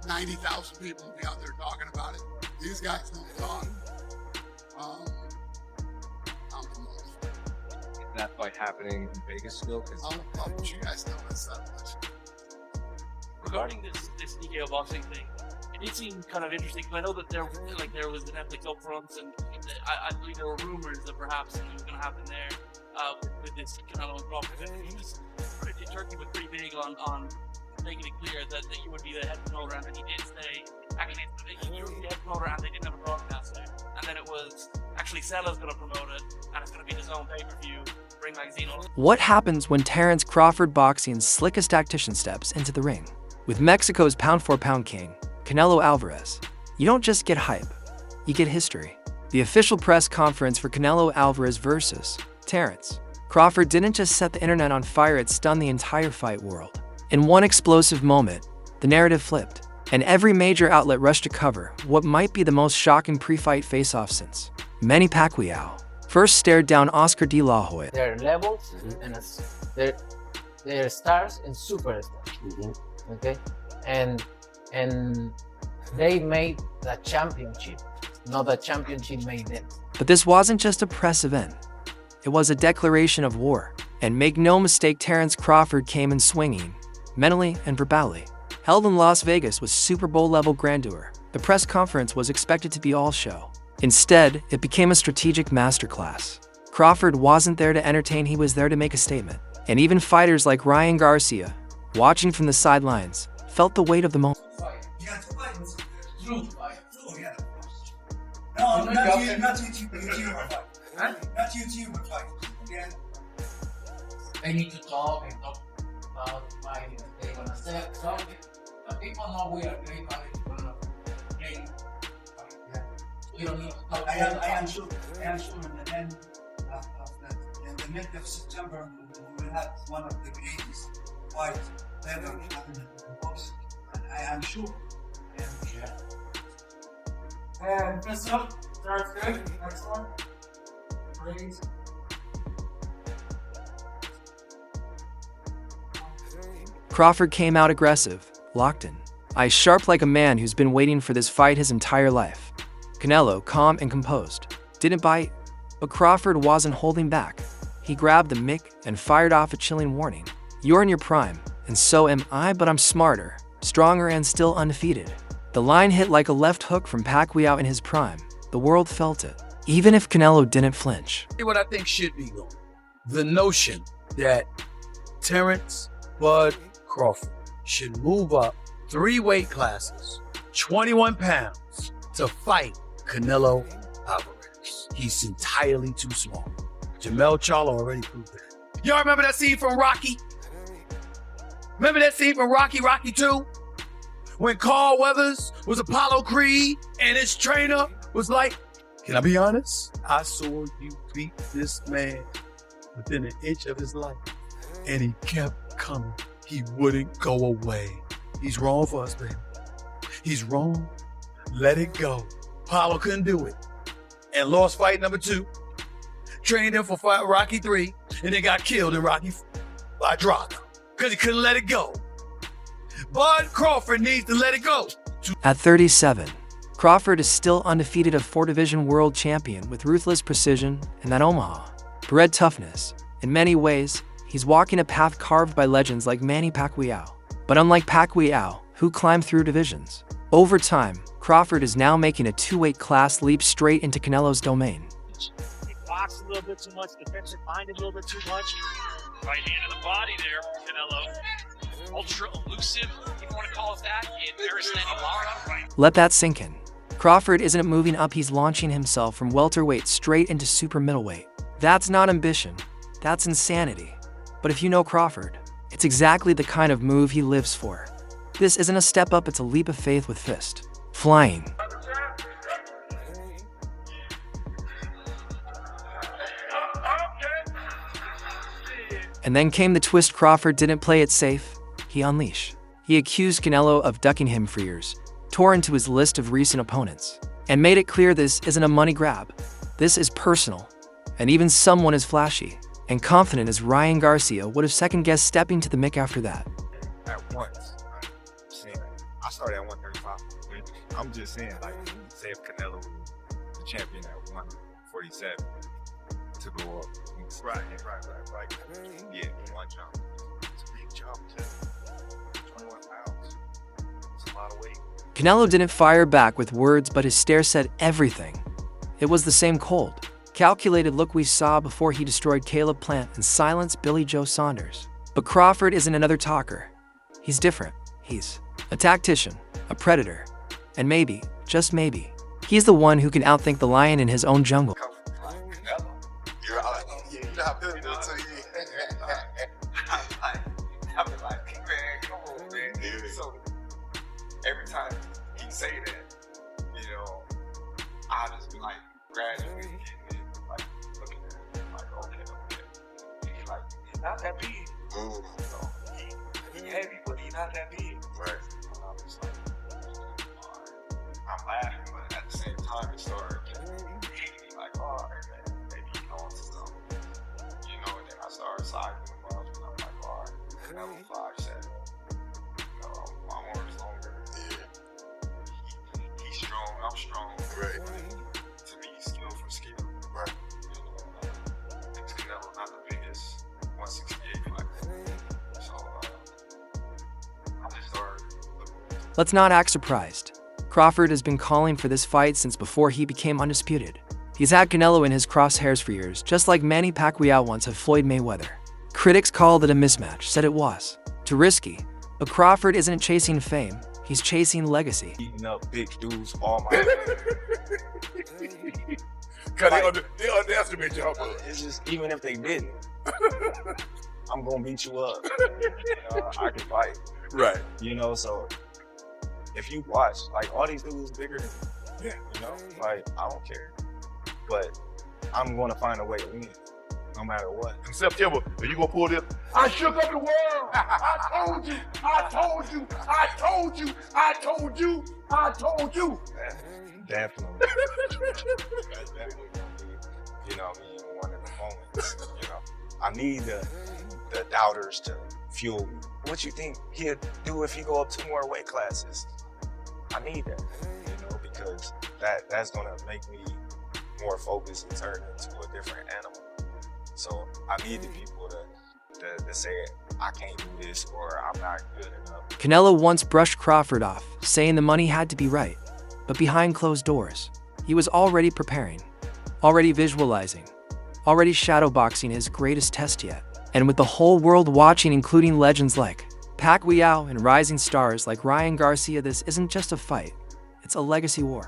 90,000 people will be out there talking about it. These guys don't talk. I'm promoting. Is that fight happening in Vegas still? I'll let you guys know that's that much. Regarding this DKO boxing thing, it did seem kind of interesting because I know that there was the Netflix upfronts, and I believe there were rumors that perhaps something was going to happen there with this Canelo and Crawford. Turkey was pretty big on making it clear that you would be the head promoter, and then he did say, actually, you were the head promoter and they didn't have a broadcaster. And then it was, actually, Sellers going to promote it, and it's going to be his own pay-per-view, Ring Magazine. What happens when Terence Crawford boxing's slickest tactician steps into the ring? With Mexico's pound-for-pound king, Canelo Alvarez, you don't just get hype, you get history. The official press conference for Canelo Alvarez versus Terence Crawford didn't just set the internet on fire, it stunned the entire fight world. In one explosive moment, the narrative flipped, and every major outlet rushed to cover what might be the most shocking pre-fight face-off since Manny Pacquiao first stared down Oscar De La Hoya. There are levels, and there are stars and superstars. Okay, and they made the championship, not the championship made them. But this wasn't just a press event. It was a declaration of war. And make no mistake, Terence Crawford came in swinging, mentally and verbally. Held in Las Vegas with Super Bowl-level grandeur, the press conference was expected to be all show. Instead, it became a strategic masterclass. Crawford wasn't there to entertain, he was there to make a statement. And even fighters like Ryan Garcia, watching from the sidelines, felt the weight of the moment. No, not YouTuber fight. Huh? Not YouTuber fight. Okay? They need to talk and talk about fighting. They're gonna say something. The people know we are great fighters. We're not great fighters. We don't need to talk. I am sure. And then in the mid of September, we will have one of the greatest fights ever happened in boxing. And I am sure. And Crystal, starts good. Next one. Please. Crawford came out aggressive, locked in, eyes sharp like a man who's been waiting for this fight his entire life. Canelo, calm and composed, didn't bite, but Crawford wasn't holding back. He grabbed the mic and fired off a chilling warning. You're in your prime, and so am I, but I'm smarter, stronger, and still undefeated. The line hit like a left hook from Pacquiao in his prime. The world felt it, even if Canelo didn't flinch. What I think should be going, the notion that Terence Bud Crawford should move up 3 weight classes, 21 pounds, to fight Canelo Alvarez. He's entirely too small. Jamel Charlo already proved that. Y'all remember that scene from Rocky? Remember that scene from Rocky 2? When Carl Weathers was Apollo Creed and his trainer was like, can I be honest? I saw you beat this man within an inch of his life. And he kept coming. He wouldn't go away. He's wrong for us, baby. He's wrong. Let it go. Apollo couldn't do it. And lost fight number 2. Trained him for fight Rocky 3. And then got killed in Rocky 4 by Drago. Because he couldn't let it go. Bud Crawford needs to let it go. At 37, Crawford is still undefeated, a 4-division world champion with ruthless precision and that Omaha bred toughness. In many ways, he's walking a path carved by legends like Manny Pacquiao. But unlike Pacquiao, who climbed through divisions, over time, Crawford is now making a 2-weight class leap straight into Canelo's domain. He blocks a little bit too much, defensive minded a little bit too much. Right hand of the body there for Canelo. Ultra elusive, if you want to call it that, in Arizona Lara. Right. Let that sink in. Crawford isn't moving up, he's launching himself from welterweight straight into super middleweight. That's not ambition, that's insanity. But if you know Crawford, it's exactly the kind of move he lives for. This isn't a step up, it's a leap of faith with fist flying. And then came the twist. Crawford didn't play it safe, he unleashed. He accused Canelo of ducking him for years, tore into his list of recent opponents, and made it clear this isn't a money grab. This is personal, and even someone as flashy and confident as Ryan Garcia would have second-guessed stepping to the mic after that. At once. I started at 135. I'm just saying, like, say if Canelo was the champion at 147 to go up. Right. Yeah, one jump. It's a big jump to 21 pounds. It's a lot of weight. Canelo didn't fire back with words, but his stare said everything. It was the same cold, calculated look we saw before he destroyed Caleb Plant and silenced Billy Joe Saunders. But Crawford isn't another talker. He's different. He's a tactician, a predator, and maybe, just maybe, he's the one who can outthink the lion in his own jungle. So every time he say that, I just be like gradually getting it, like looking at it, like okay. He's like, he's not that big. So he heavy, but he's not that big. Right. And I'm just like, I'm laughing, but at the same time it started getting like, oh man, maybe he's going to something. And then I started sizing him up, and I'm like, all right, Canelo 5'7". My arms longer. Yeah. He's strong, I'm strong. Right. To me, skill for skill. Right. Canelo not the biggest 168 fighter. So I just started looking. Let's not act surprised. Crawford has been calling for this fight since before he became undisputed. He's had Canelo in his crosshairs for years, just like Manny Pacquiao once had Floyd Mayweather. Critics called it a mismatch, said it was too risky. But Crawford isn't chasing fame, he's chasing legacy. Eating up big dudes all my life. Because they underestimate y'all. It's just, even if they didn't, I'm going to beat you up. I can fight. Right. So if you watch, like, all these dudes bigger than me, like, I don't care. But I'm going to find a way to win, no matter what. In September, are you going to pull this? I shook up the world. I told you. Definitely. That's definitely going to be, one of the moments. I need the doubters to fuel me. What you think he'll do if he go up 2 more weight classes? I need that, because that's going to make me more focused and turn into a different animal. So I need the people to say, I can't do this, or I'm not good enough. Canelo once brushed Crawford off, saying the money had to be right. But behind closed doors, he was already preparing, already visualizing, already shadowboxing his greatest test yet. And with the whole world watching, including legends like Pacquiao and rising stars like Ryan Garcia, this isn't just a fight, it's a legacy war.